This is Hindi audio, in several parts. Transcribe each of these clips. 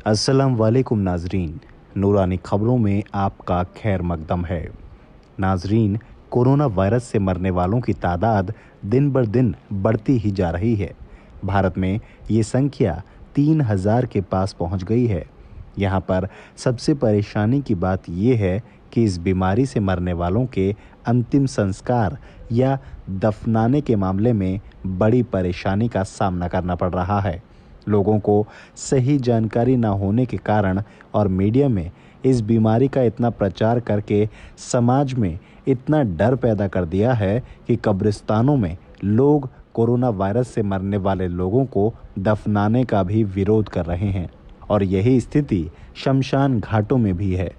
अस्सलाम वालेकुम नाजरीन। नूरानी खबरों में आपका खैर मकदम है। नाजरीन, कोरोना वायरस से मरने वालों की तादाद दिन बर दिन बढ़ती ही जा रही है। भारत में ये संख्या 3,000 के पास पहुंच गई है। यहाँ पर सबसे परेशानी की बात यह है कि इस बीमारी से मरने वालों के अंतिम संस्कार या दफनाने के मामले में बड़ी परेशानी का सामना करना पड़ रहा है। लोगों को सही जानकारी न होने के कारण और मीडिया में इस बीमारी का इतना प्रचार करके समाज में इतना डर पैदा कर दिया है कि कब्रिस्तानों में लोग कोरोना वायरस से मरने वाले लोगों को दफनाने का भी विरोध कर रहे हैं। और यही स्थिति शमशान घाटों में भी है।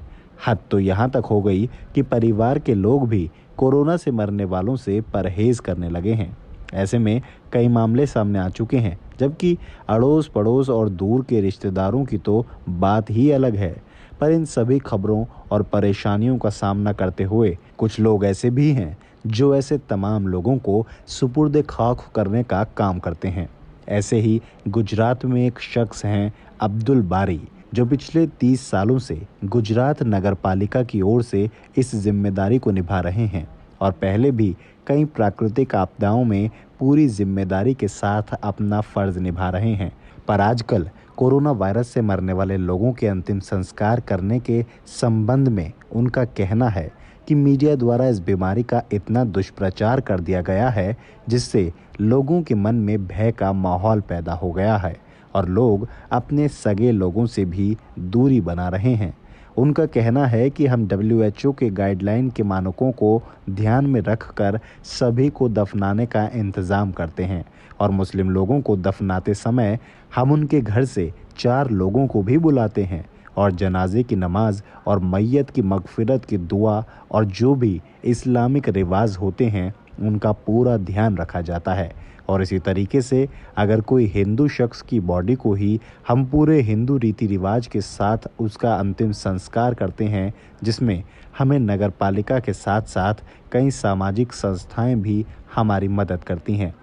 हद तो यहाँ तक हो गई कि परिवार के लोग भी कोरोना से मरने वालों से परहेज करने लगे हैं। ऐसे में कई मामले सामने आ चुके हैं, जबकि अड़ोस पड़ोस और दूर के रिश्तेदारों की तो बात ही अलग है। पर इन सभी खबरों और परेशानियों का सामना करते हुए कुछ लोग ऐसे भी हैं जो ऐसे तमाम लोगों को सुपुर्द खाक करने का काम करते हैं। ऐसे ही गुजरात में एक शख्स हैं अब्दुल बारी, जो पिछले 30 सालों से गुजरात नगर पालिका की ओर से इस जिम्मेदारी को निभा रहे हैं और पहले भी कई प्राकृतिक आपदाओं में पूरी जिम्मेदारी के साथ अपना फर्ज निभा रहे हैं। पर आजकल कोरोना वायरस से मरने वाले लोगों के अंतिम संस्कार करने के संबंध में उनका कहना है कि मीडिया द्वारा इस बीमारी का इतना दुष्प्रचार कर दिया गया है, जिससे लोगों के मन में भय का माहौल पैदा हो गया है और लोग अपने सगे लोगों से भी दूरी बना रहे हैं। उनका कहना है कि हम WHO के गाइडलाइन के मानकों को ध्यान में रखकर सभी को दफनाने का इंतज़ाम करते हैं और मुस्लिम लोगों को दफनाते समय हम उनके घर से 4 लोगों को भी बुलाते हैं और जनाजे की नमाज और मैयत की मगफिरत की दुआ और जो भी इस्लामिक रिवाज होते हैं उनका पूरा ध्यान रखा जाता है। और इसी तरीके से अगर कोई हिंदू शख्स की बॉडी को ही हम पूरे हिंदू रीति रिवाज के साथ उसका अंतिम संस्कार करते हैं, जिसमें हमें नगर पालिका के साथ साथ कई सामाजिक संस्थाएं भी हमारी मदद करती हैं।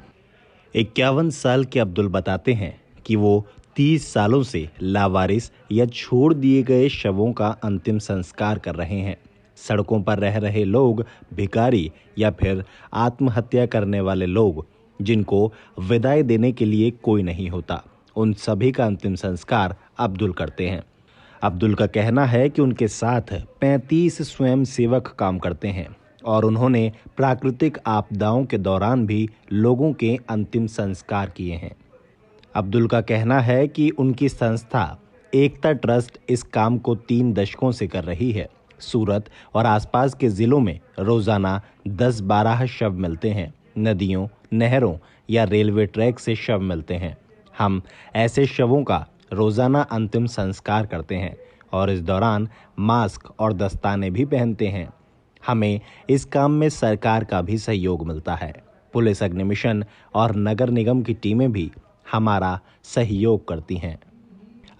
51 साल के अब्दुल बताते हैं कि वो 30 सालों से लावारिस या छोड़ दिए गए शवों का अंतिम संस्कार कर रहे हैं। सड़कों पर रह रहे लोग, भिखारी या फिर आत्महत्या करने वाले लोग जिनको विदाई देने के लिए कोई नहीं होता, उन सभी का अंतिम संस्कार अब्दुल करते हैं। अब्दुल का कहना है कि उनके साथ 35 स्वयं सेवक काम करते हैं और उन्होंने प्राकृतिक आपदाओं के दौरान भी लोगों के अंतिम संस्कार किए हैं। अब्दुल का कहना है कि उनकी संस्था एकता ट्रस्ट इस काम को 3 दशकों से कर रही है। सूरत और आसपास के जिलों में रोजाना 10-12 शव मिलते हैं। नदियों, नहरों या रेलवे ट्रैक से शव मिलते हैं। हम ऐसे शवों का रोजाना अंतिम संस्कार करते हैं और इस दौरान मास्क और दस्ताने भी पहनते हैं। हमें इस काम में सरकार का भी सहयोग मिलता है। पुलिस, अग्निमिशन और नगर निगम की टीमें भी हमारा सहयोग करती हैं।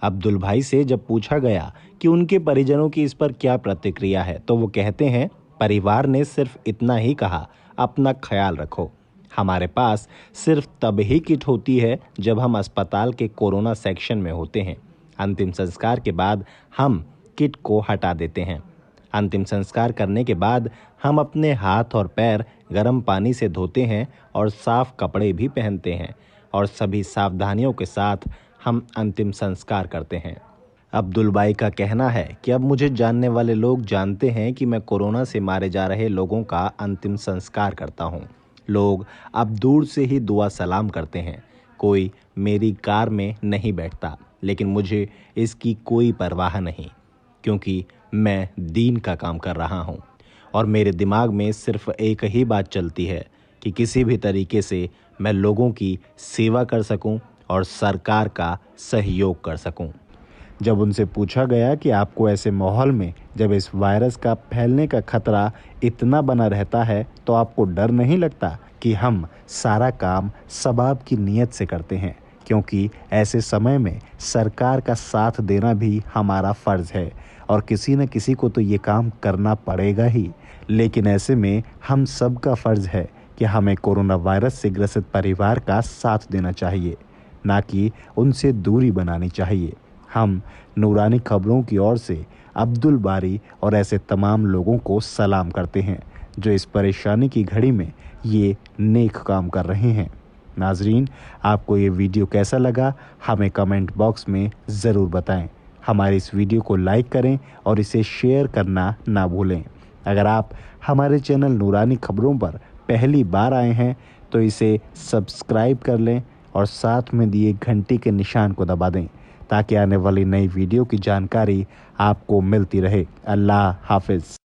अब्दुल भाई से जब पूछा गया कि उनके परिजनों की इस पर क्या प्रतिक्रिया है, तो वो कहते हैं, परिवार ने सिर्फ इतना ही कहा, अपना ख्याल रखो। हमारे पास सिर्फ तब ही किट होती है जब हम अस्पताल के कोरोना सेक्शन में होते हैं। अंतिम संस्कार के बाद हम किट को हटा देते हैं। अंतिम संस्कार करने के बाद हम अपने हाथ और पैर गर्म पानी से धोते हैं और साफ कपड़े भी पहनते हैं और सभी सावधानियों के साथ हम अंतिम संस्कार करते हैं। अब्दुल भाई का कहना है कि अब मुझे जानने वाले लोग जानते हैं कि मैं कोरोना से मारे जा रहे लोगों का अंतिम संस्कार करता हूं। लोग अब दूर से ही दुआ सलाम करते हैं। कोई मेरी कार में नहीं बैठता, लेकिन मुझे इसकी कोई परवाह नहीं, क्योंकि मैं दीन का काम कर रहा हूं और मेरे दिमाग में सिर्फ एक ही बात चलती है कि किसी भी तरीके से मैं लोगों की सेवा कर सकूं और सरकार का सहयोग कर सकूं। जब उनसे पूछा गया कि आपको ऐसे माहौल में जब इस वायरस का फैलने का खतरा इतना बना रहता है, तो आपको डर नहीं लगता कि हम सारा काम सबाब की नीयत से करते हैं, क्योंकि ऐसे समय में सरकार का साथ देना भी हमारा फर्ज है और किसी न किसी को तो ये काम करना पड़ेगा ही। लेकिन ऐसे में हम सबका फर्ज है कि हमें कोरोना वायरस से ग्रसित परिवार का साथ देना चाहिए, ना कि उनसे दूरी बनानी चाहिए। हम नूरानी खबरों की ओर से अब्दुल बारी और ऐसे तमाम लोगों को सलाम करते हैं जो इस परेशानी की घड़ी में ये नेक काम कर रहे हैं। नाजरीन, आपको ये वीडियो कैसा लगा हमें कमेंट बॉक्स में ज़रूर बताएं। हमारे इस वीडियो को लाइक करें और इसे शेयर करना ना भूलें। अगर आप हमारे चैनल नूरानी खबरों पर पहली बार आए हैं तो इसे सब्सक्राइब कर लें और साथ में दिए घंटी के निशान को दबा दें ताकि आने वाली नई वीडियो की जानकारी आपको मिलती रहे। अल्लाह हाफिज़।